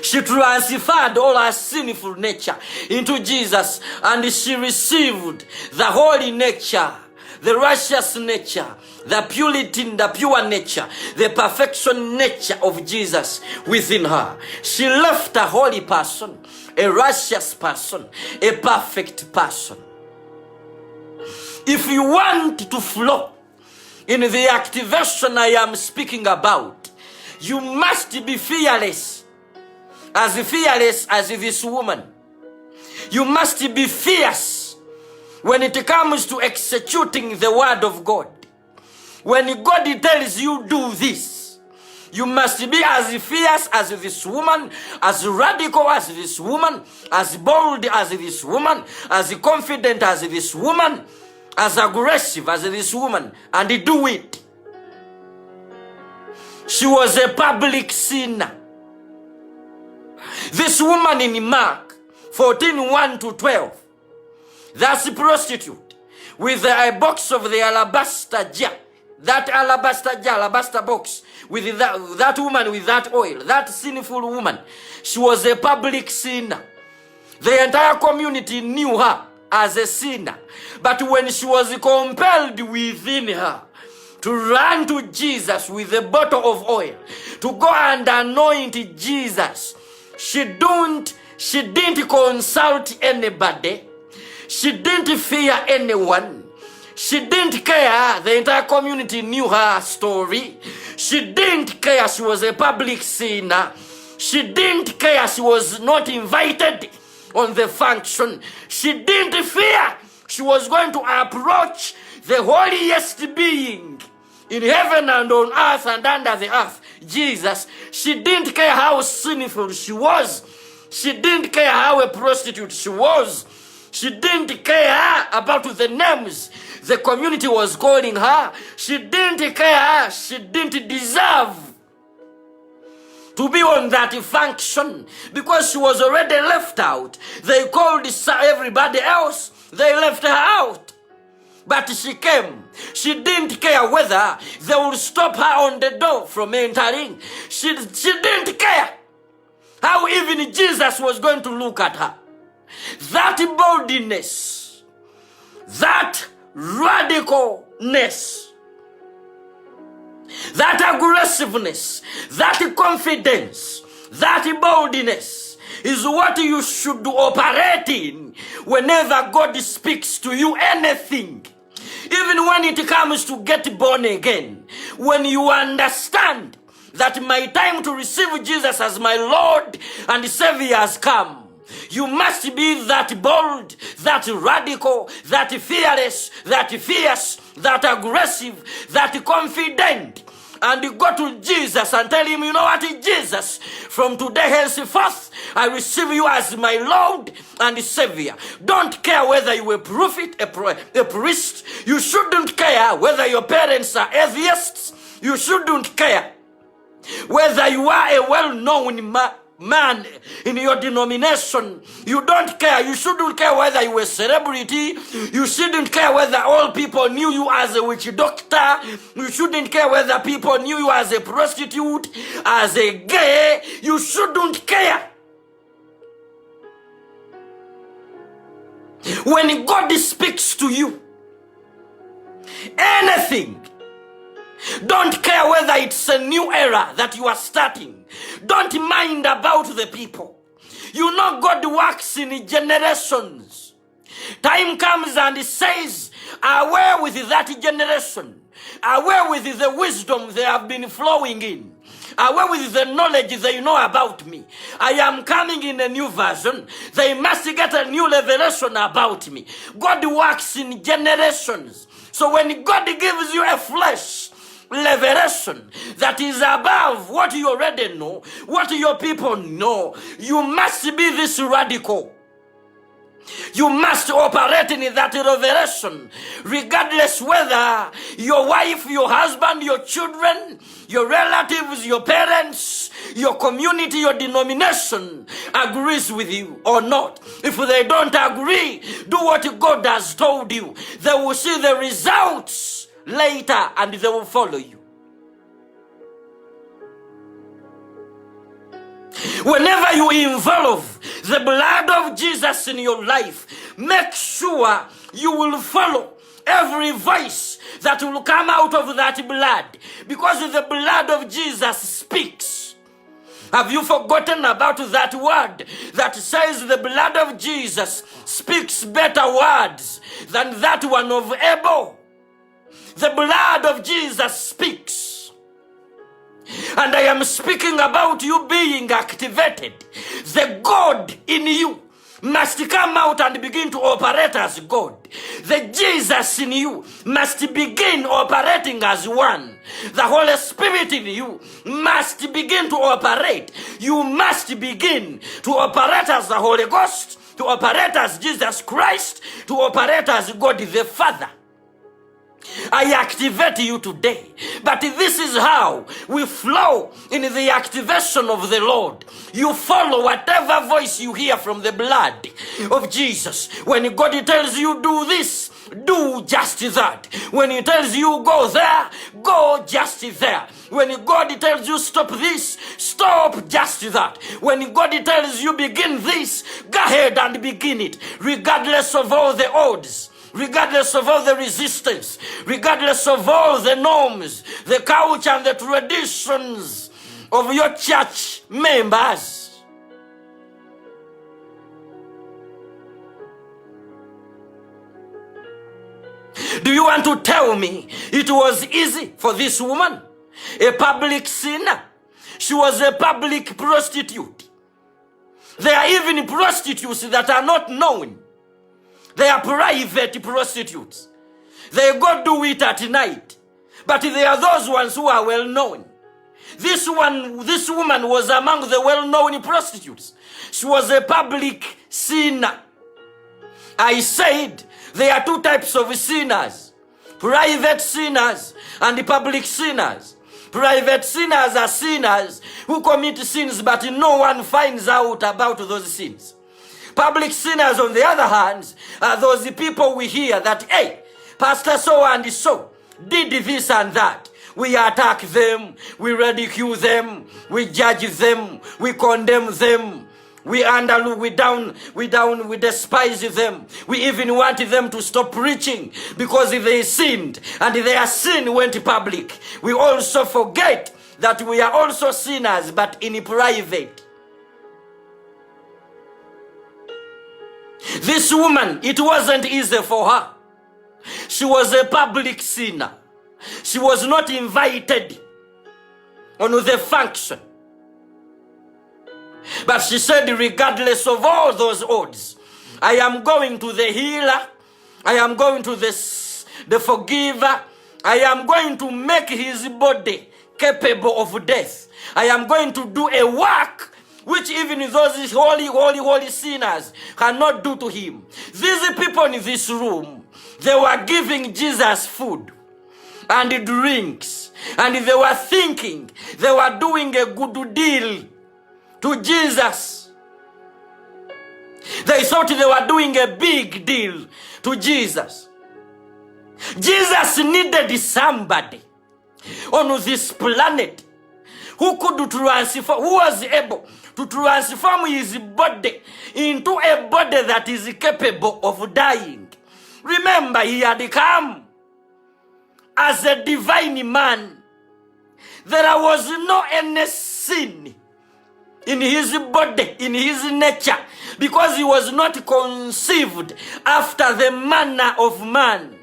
She transferred all her sinful nature into Jesus, and she received the holy nature, the righteous nature, the purity, the pure nature, the perfection nature of Jesus within her. She left a holy person, a righteous person, a perfect person. If you want to flow in the activation I am speaking about, you must be fearless as this woman. You must be fierce when it comes to executing the word of God. When God tells you do this, you must be as fierce as this woman, as radical as this woman, as bold as this woman, as confident as this woman, as aggressive as this woman, and do it. She was a public sinner. This woman in Mark 14:1-12, That's a prostitute with a box of the alabaster jar. That alabaster jar, alabaster box, with that woman with that oil, that sinful woman, she was a public sinner. The entire community knew her as a sinner. But when she was compelled within her to run to Jesus with a bottle of oil, to go and anoint Jesus, she didn't consult anybody. She didn't fear anyone. She didn't care. The entire community knew her story. She didn't care she was a public sinner. She didn't care she was not invited on the function. She didn't fear she was going to approach the holiest being in heaven and on earth and under the earth, Jesus. She didn't care how sinful she was. She didn't care how a prostitute she was. She didn't care about the names the community was calling her. She didn't care. She didn't deserve to be on that function because she was already left out. They called everybody else. They left her out. But she came. She didn't care whether they would stop her on the door from entering. She didn't care how even Jesus was going to look at her. That boldness, that radicalness, that aggressiveness, that confidence, that boldness is what you should operate in whenever God speaks to you anything. Even when it comes to get born again, when you understand that my time to receive Jesus as my Lord and Savior has come, you must be that bold, that radical, that fearless, that fierce, that aggressive, that confident. And you go to Jesus and tell him, you know what, Jesus, from today henceforth, I receive you as my Lord and Savior. Don't care whether you are a prophet, a priest. You shouldn't care whether your parents are atheists. You shouldn't care whether you are a well-known man in your denomination. You don't care. You shouldn't care whether you were a celebrity. You shouldn't care whether all people knew you as a witch doctor. You shouldn't care whether people knew you as a prostitute, as a gay. You shouldn't care. When God speaks to you, anything, don't care whether it's a new era that you are starting. Don't mind about the people. You know God works in generations. Time comes and says, away with that generation. Away with the wisdom they have been flowing in. Away with the knowledge they know about me. I am coming in a new version. They must get a new revelation about me. God works in generations. So when God gives you a flesh revelation that is above what you already know, what your people know, you must be this radical. You must operate in that revelation, regardless whether your wife, your husband, your children, your relatives, your parents, your community, your denomination agrees with you or not. If they don't agree, do what God has told you. They will see the results later and they will follow you. Whenever you involve the blood of Jesus in your life, make sure you will follow every voice that will come out of that blood, because the blood of Jesus speaks. Have you forgotten about that word that says the blood of Jesus speaks better words than that one of Abel? The blood of Jesus speaks. And I am speaking about you being activated. The God in you must come out and begin to operate as God. The Jesus in you must begin operating as one. The Holy Spirit in you must begin to operate. You must begin to operate as the Holy Ghost, to operate as Jesus Christ, to operate as God the Father. I activate you today. But this is how we flow in the activation of the Lord. You follow whatever voice you hear from the blood of Jesus. When God tells you do this, do just that. When he tells you go there, go just there. When God tells you stop this, stop just that. When God tells you begin this, go ahead and begin it, regardless of all the odds, regardless of all the resistance, regardless of all the norms, the culture and the traditions of your church members. Do you want to tell me it was easy for this woman, a public sinner? She was a public prostitute. There are even prostitutes that are not known. They are private prostitutes. They go do it at night. But there are those ones who are well known. This woman was among the well-known prostitutes. She was a public sinner. I said there are two types of sinners: private sinners and public sinners. Private sinners are sinners who commit sins but no one finds out about those sins. Public sinners, on the other hand, are those people we hear that, hey, Pastor so and so did this and that. We attack them, we ridicule them, we judge them, we condemn them. We underlook, we despise them. We even want them to stop preaching because they sinned and their sin went public. We also forget that we are also sinners, but in private. This woman, it wasn't easy for her. She was a public sinner. She was not invited on the function. But she said, regardless of all those odds, I am going to the healer. I am going to the forgiver. I am going to make his body capable of death. I am going to do a work which even those holy sinners cannot do to him. These people in this room, they were giving Jesus food and drinks, and they were thinking they were doing a good deal to Jesus. They thought they were doing a big deal to Jesus. Jesus needed somebody on this planet who could transform, who was able to transform his body into a body that is capable of dying. Remember, he had come as a divine man. There was no any sin in his body, in his nature, because he was not conceived after the manner of man.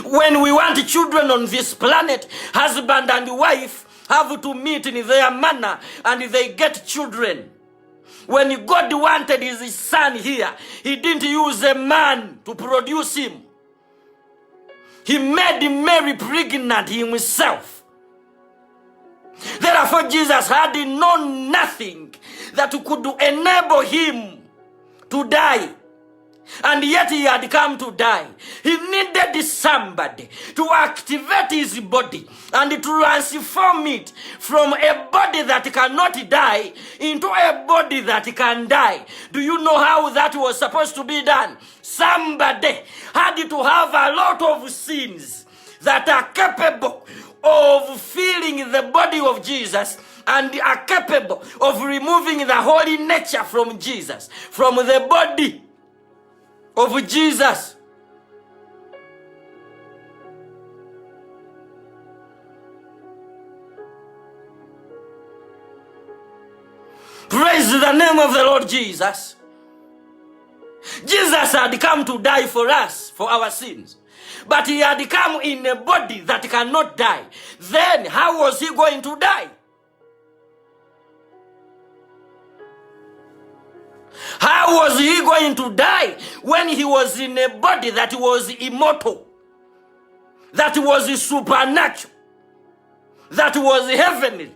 When we want children on this planet, husband and wife have to meet in their manner and they get children. When God wanted his son here, he didn't use a man to produce him. He made Mary pregnant himself. Therefore, Jesus had known nothing that could enable him to die. And yet he had come to die. He needed somebody to activate his body and to transform it from a body that cannot die into a body that can die. Do you know how that was supposed to be done? Somebody had to have a lot of sins that are capable of filling the body of Jesus and are capable of removing the holy nature from Jesus, from the body of Jesus. Praise the name of the Lord Jesus. Jesus had come to die for us, for our sins. But he had come in a body that cannot die. Then how was he going to die? How was he going to die when he was in a body that was immortal, that was supernatural, that was heavenly?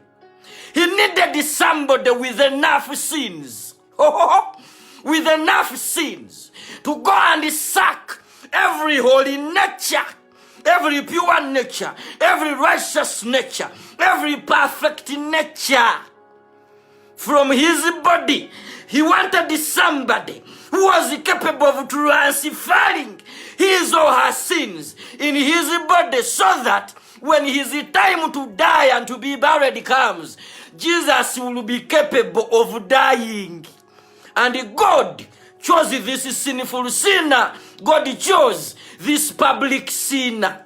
He needed somebody with enough sins with enough sins to go and suck every holy nature, every pure nature, every righteous nature, every perfect nature from his body. He wanted somebody who was capable of transferring his or her sins in his body, so that when his time to die and to be buried comes, Jesus will be capable of dying. And God chose this sinful sinner. God chose this public sinner,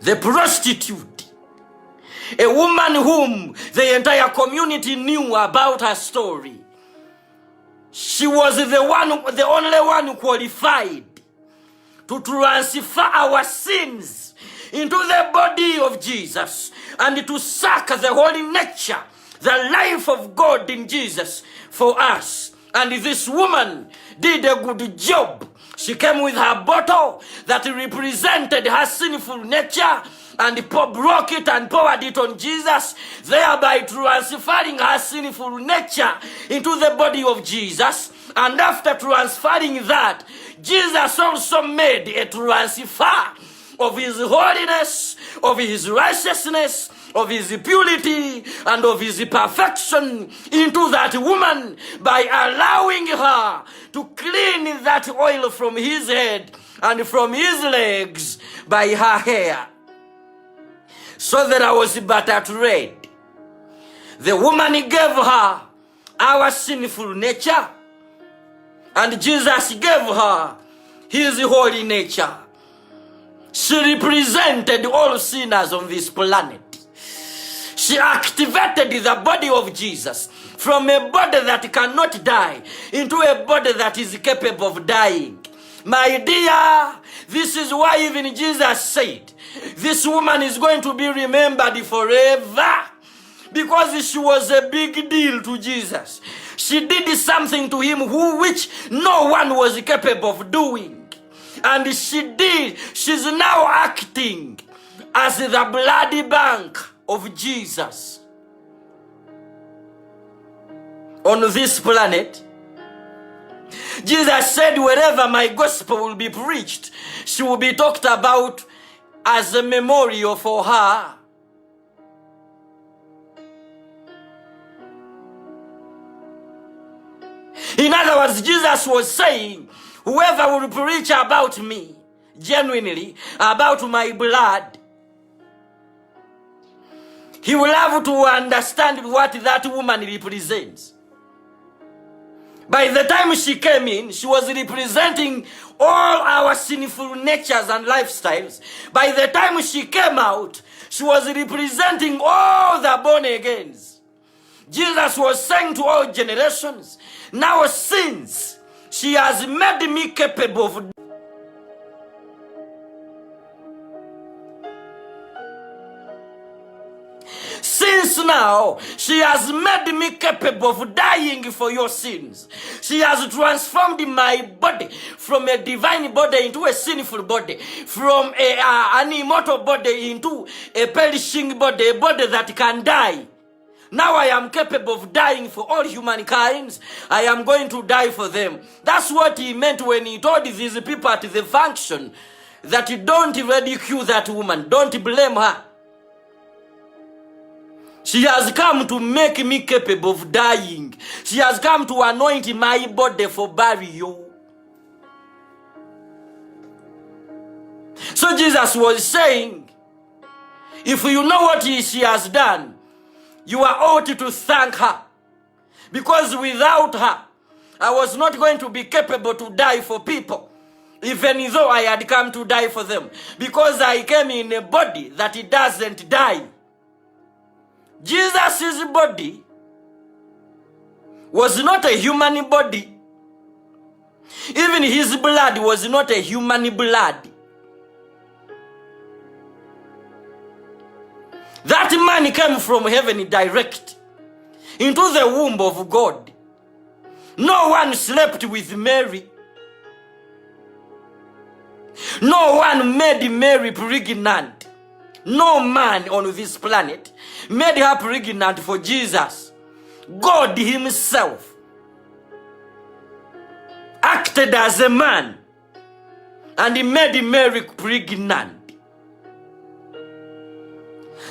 the prostitute, a woman whom the entire community knew about her story. She was the only one qualified to transfer our sins into the body of Jesus and to suck the holy nature, the life of God in Jesus for us. And this woman did a good job. She came with her bottle that represented her sinful nature and broke it and poured it on Jesus, thereby transferring her sinful nature into the body of Jesus. And after transferring that, Jesus also made a transfer of his holiness, of his righteousness, of his purity, and of his perfection into that woman by allowing her to clean that oil from his head and from his legs by her hair, so that I was but at red. The woman gave her our sinful nature, and Jesus gave her his holy nature. She represented all sinners on this planet. She activated the body of Jesus from a body that cannot die into a body that is capable of dying. My dear, this is why even Jesus said, this woman is going to be remembered forever, because she was a big deal to Jesus. She did something to him which no one was capable of doing. And she's now acting as the bloody bank of Jesus on this planet. Jesus said, wherever my gospel will be preached, she will be talked about as a memorial for her. In other words, Jesus was saying, whoever will preach about me, genuinely, about my blood, he will have to understand what that woman represents. By the time she came in, she was representing all our sinful natures and lifestyles. By the time she came out, she was representing all the born agains. Jesus was saying to all generations, now since she has made me capable of now, she has made me capable of dying for your sins. She has transformed my body from a divine body into a sinful body, from an immortal body into a perishing body, a body that can die. Now I am capable of dying for all humankind. I am going to die for them. That's what he meant when he told these people at the function that don't ridicule that woman, don't blame her. She has come to make me capable of dying. She has come to anoint my body for burial. So Jesus was saying, if you know what she has done, you are ought to thank her. Because without her, I was not going to be capable to die for people, even though I had come to die for them. Because I came in a body that it doesn't die. Jesus' body was not a human body. Even his blood was not a human blood. That man came from heaven direct into the womb of God. No one slept with Mary. No one made Mary pregnant. No man on this planet made her pregnant for Jesus. God himself acted as a man, and he made Mary pregnant.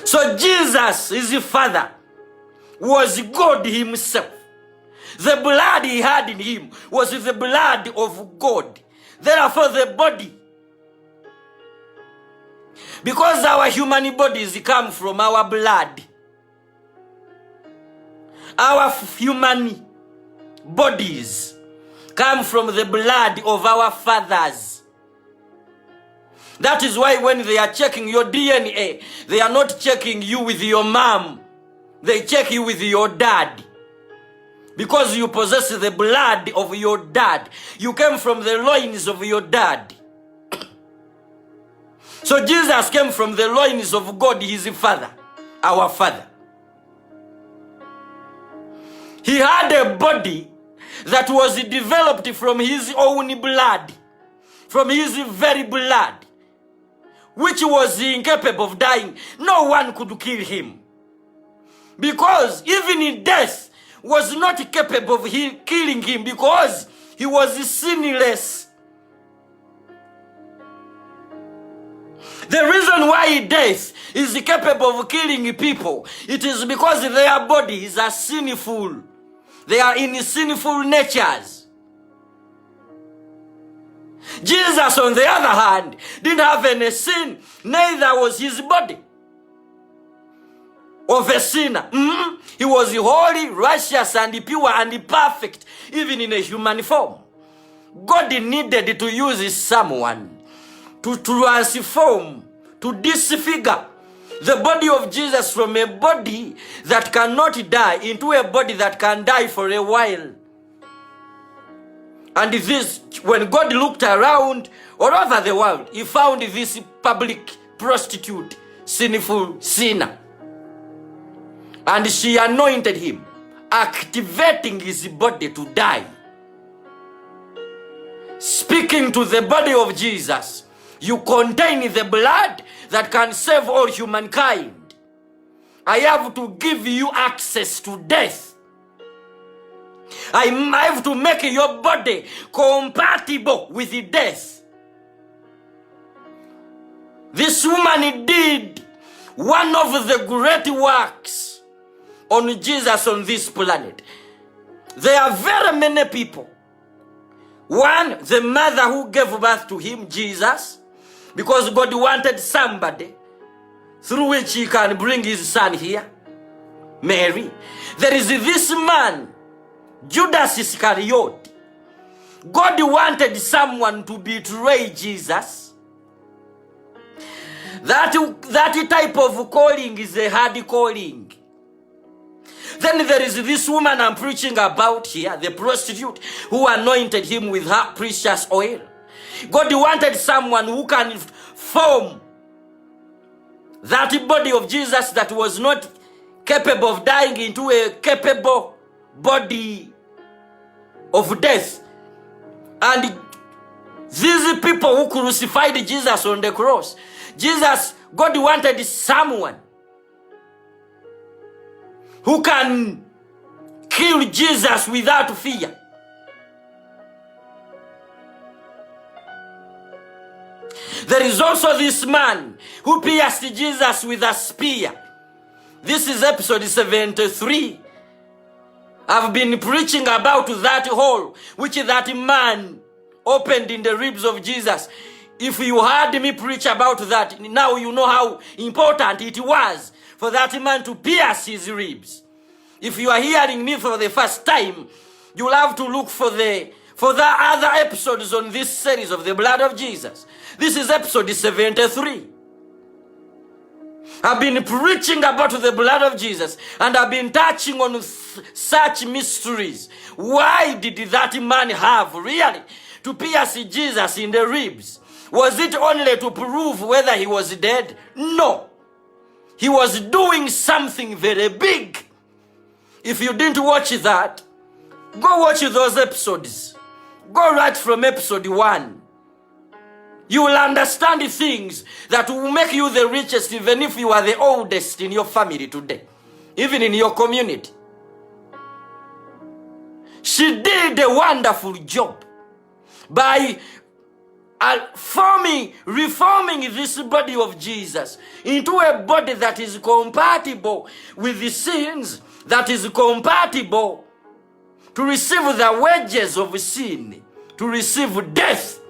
So Jesus, his father, was God himself. The blood he had in him was the blood of God. Therefore the body, because our human bodies come from our blood, our human bodies come from the blood of our fathers. That is why when they are checking your DNA, they are not checking you with your mom. They check you with your dad. Because you possess the blood of your dad. You came from the loins of your dad. So Jesus came from the loins of God, his father, our father. He had a body that was developed from his own blood, from his very blood, which was incapable of dying. No one could kill him. Because even in death was not capable of killing him, because he was sinless. The reason why death is capable of killing people, it is because their bodies are sinful. They are in sinful natures. Jesus, on the other hand, didn't have any sin, neither was his body of a sinner. He was holy, righteous, and pure, and perfect, even in a human form. God needed to use someone to transform, to disfigure the body of Jesus from a body that cannot die into a body that can die for a while. And this, when God looked around all over the world, he found this public prostitute, sinful sinner. And she anointed him, activating his body to die. Speaking to the body of Jesus, you contain the blood that can save all humankind. I have to give you access to death. I have to make your body compatible with death. This woman did one of the great works on Jesus on this planet. There are very many people. One, the mother who gave birth to him, Jesus, because God wanted somebody through which he can bring his son here, Mary. There is this man, Judas Iscariot. God wanted someone to betray Jesus. That type of calling is a hard calling. Then there is this woman I'm preaching about here, the prostitute, who anointed him with her precious oil. God wanted someone who can form that body of Jesus that was not capable of dying into a capable body of death. And these people who crucified Jesus on the cross, God wanted someone who can kill Jesus without fear. There is also this man who pierced Jesus with a spear. This is episode 73. I've been preaching about that hole which that man opened in the ribs of Jesus. If you heard me preach about that, now you know how important it was for that man to pierce his ribs. If you are hearing me for the first time, you'll have to look for the other episodes on this series of the blood of Jesus. This is episode 73. I've been preaching about the blood of Jesus, and I've been touching on such mysteries. Why did that man have really to pierce Jesus in the ribs? Was it only to prove whether he was dead? No. He was doing something very big. If you didn't watch that, go watch those episodes. Go right from episode 1. You will understand things that will make you the richest, even if you are the oldest in your family today, even in your community. She did a wonderful job. by reforming this body of Jesus into a body that is compatible with the sins, that is compatible to receive the wages of sin, to receive death.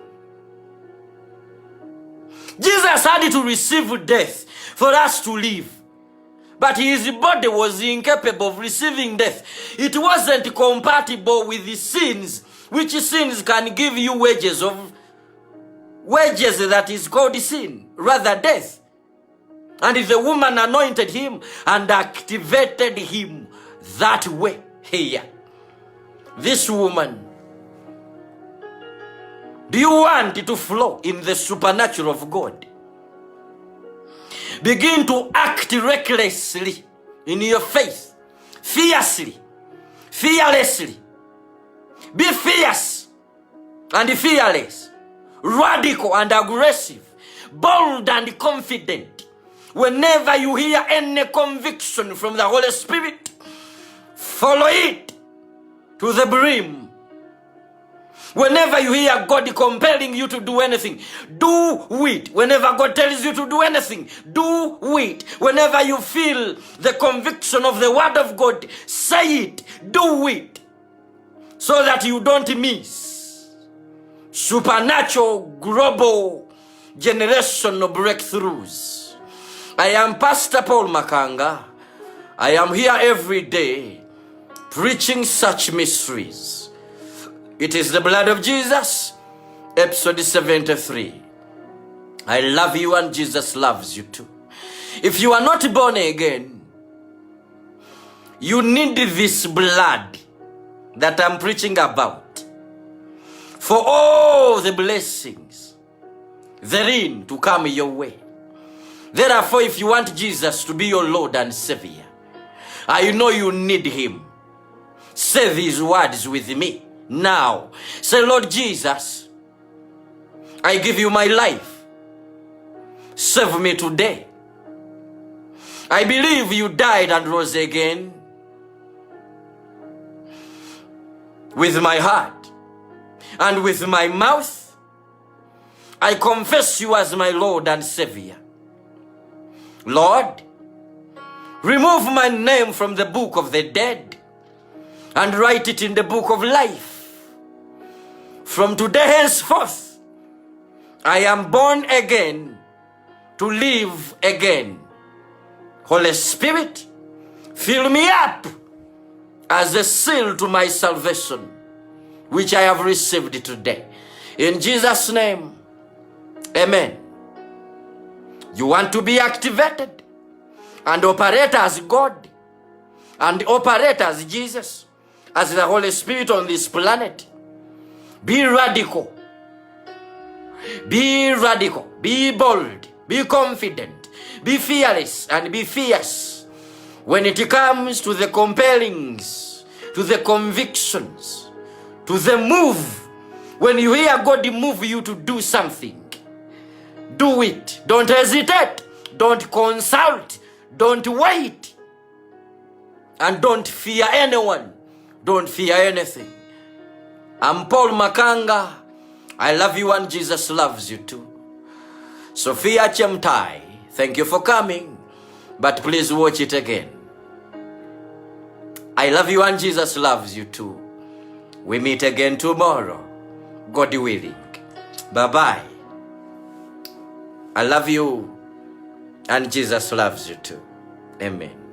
Jesus had to receive death for us to live. But his body was incapable of receiving death. It wasn't compatible with the sins, which sins can give you wages that is called sin, rather death. And the woman anointed him and activated him that way. Here, this woman, do you want to flow in the supernatural of God? Begin to act recklessly in your faith, fiercely, fearlessly. Be fierce and fearless, radical and aggressive, bold and confident. Whenever you hear any conviction from the Holy Spirit, follow it to the brim. Whenever you hear God compelling you to do anything, do it. Whenever God tells you to do anything, do it. Whenever you feel the conviction of the word of God, say it, do it, so that you don't miss supernatural, global, generational breakthroughs. I am Pastor Paul Makanga. I am here every day preaching such mysteries. It is the blood of Jesus, episode 73. I love you and Jesus loves you too. If you are not born again, you need this blood that I'm preaching about for all the blessings therein to come your way. Therefore, if you want Jesus to be your Lord and Savior, I know you need him. Say these words with me. Now, say, Lord Jesus, I give you my life. Save me today. I believe you died and rose again. With my heart and with my mouth, I confess you as my Lord and Savior. Lord, remove my name from the book of the dead and write it in the book of life. From today henceforth, I am born again to live again. Holy Spirit, fill me up as a seal to my salvation, which I have received today. In Jesus' name, amen. You want to be activated and operate as God and operate as Jesus, as the Holy Spirit on this planet. Be radical. Be radical. Be bold. Be confident. Be fearless and be fierce. When it comes to the compellings, to the convictions, to the move, when you hear God move you to do something, do it. Don't hesitate. Don't consult. Don't wait. And don't fear anyone. Don't fear anything. I'm Paul Makanga. I love you and Jesus loves you too. Sophia Chemtai, thank you for coming, but please watch it again. I love you and Jesus loves you too. We meet again tomorrow, God willing. Bye-bye. I love you and Jesus loves you too. Amen.